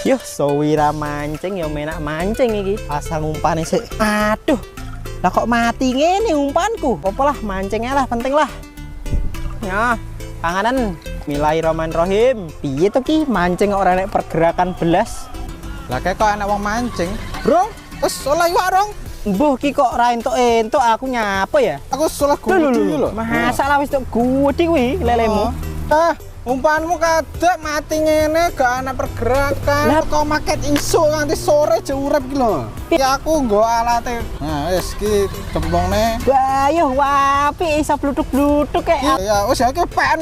Yuh, sowira mancing ya menak mancing iki. Asal ngumpane sik. Aduh. Lah kok mati ngene umpanku? Apa lah mancingnya lah penting lah. Ya, panganan. Bismillahirrahmanirrahim. Piye to ki mancing ora nek pergerakan belas? Lah kayak kok anak wong mancing. Bro, wis oleh iwak rong. Mbuh ki kok ra entuk-entuk aku nyapa ya? Aku salah gudi lho. Masa lah wis tok gudi kuwi lelemu. Umpanmu kadek mati ngene gak ana pergerakan. Lah kok maket iso nganti sore aja urip ki lho. Ya aku nggo alate. Nah, wis ki cemplongne. Bayuh wapi isa blutuk-blutuk kek. Ya wis iki pen